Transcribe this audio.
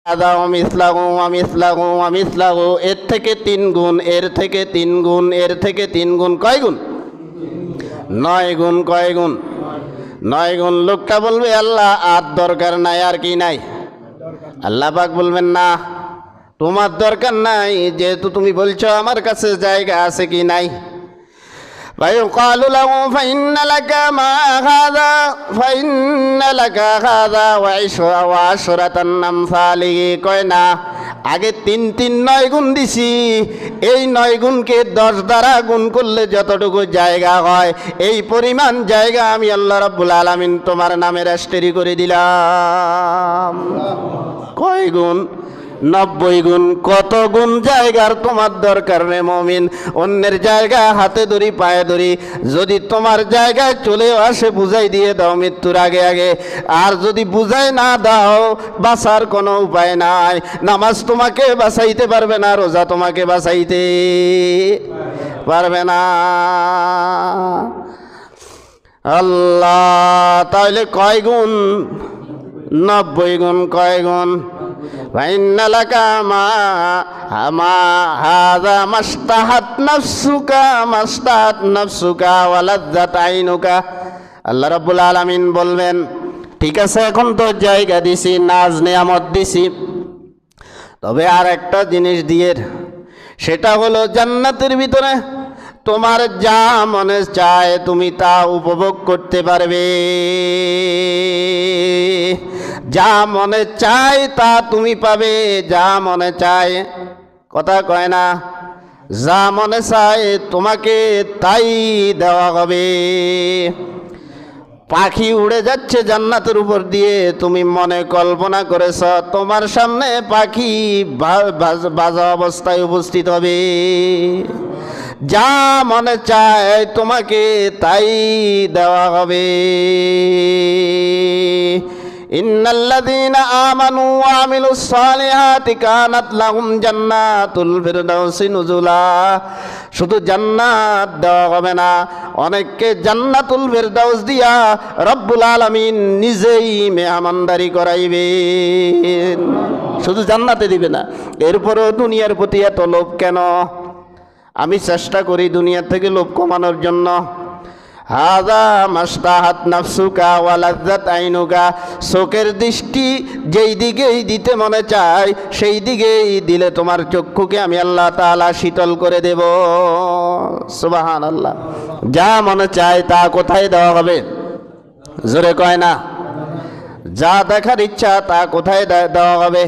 হাদা ওমিসলাহু ওমিসলাহু ওমিসলাহু, এর থেকে 3 গুণ, এর থেকে 3 গুণ, এর থেকে 3 গুণ, কয় গুণ? 9 গুণ। কয় গুণ? 9 গুণ। লোকটা বলবে আল্লাহ আর দরকার নাই, আর কি নাই? আল্লাহ পাক বলবেন না, তোমার দরকার নাই, যেহেতু তুমি বলছো আমার কাছে জায়গা আছে কি নাই। فيقال له فإن لك ما هذا فإن لك هذا وعشرة أمثاله, কয় না, আগে 3 9 গুণ দিছি, এই 9 গুণকে 10 দ্বারা গুণ করলে যতটুকু জায়গা হয় এই পরিমাণ জায়গা আমি আল্লাহ রাব্বুল আলামিন তোমার নামে রেজিস্ট্রি করে দিলাম। কয় গুণ? 90 গুণ। কত গুণ জায়গার তোমার দরকার রে মুমিন? অন্যের জায়গা হাতে ধরি পায়ে ধরি, যদি তোমার জায়গায় চলে আসে বুঝাই দিয়ে দাও মৃত্যুর আগে আগে। আর যদি বুঝাই না দাও বাঁচার কোনো উপায় নাই। নামাজ তোমাকে বাঁচাইতে পারবে না, রোজা তোমাকে বাঁচাইতে পারবে না। আল্লাহ, তাহলে কয় গুণ? 90 গুণ। কয় গুণ? ফাইন্না লাকা মা হাযা মাস্তাহাত নাফসুকা ওয়া লাযযাত আইনুকা। আল্লাহ রাব্বুল আলামিন বলবেন, ঠিক আছে এখন তো জায়গা দিছি, নাজ নিয়ামত দিছি, তবে আর একটা জিনিস দিয়ে, সেটা হলো জান্নাতের ভিতরে তোমার যা মনে চায় তুমি তা উপভোগ করতে পারবে। যা মনে চায় তা তুমি পাবে, যা মনে চায়, কথা কয় না, যা মনে চায় তোমাকে তাই দেওয়া হবে। পাখি উড়ে যাচ্ছে জান্নাতের উপর দিয়ে, তুমি মনে কল্পনা করেছ তোমার সামনে পাখি বাজা অবস্থায় উপস্থিত হবে। যা মনে চায় তোমাকে তাই দেওয়া হবে। ইন্নাল্লাযীনা আমানু ওয়া আমিলুস সালিহাতি কানাত লাহুম জান্নাতুল ফিরদাউসি নুজুলা। শুধু জান্নাত দেওয়া হবে না, অনেককে জান্নাতুল ফিরদাউস দিয়া রব্বুল আলামিন নিজেই মেহমানদারি করাইবেন। শুধু জান্নাতে দিবে না, এরপরও দুনিয়ার প্রতি এত লোভ কেন? আমি চেষ্টা করি দুনিয়া থেকে লোভ কমানোর জন্য। হাযা মাস্তাহাত নাফসুকা ওয়া লাযযাত আইনুকা, চোখের দৃষ্টি যেই দিকেই দিতে মনে চায় সেই দিকেই দিলে তোমার চক্ষুকে আমি আল্লাহ তাআলা শীতল করে দেব। সুবহানাল্লাহ। যা মনে চায় তা কোথায় দেওয়া হবে? জোরে কয় না। যা দেখার ইচ্ছা তা কোথায় দেওয়া হবে?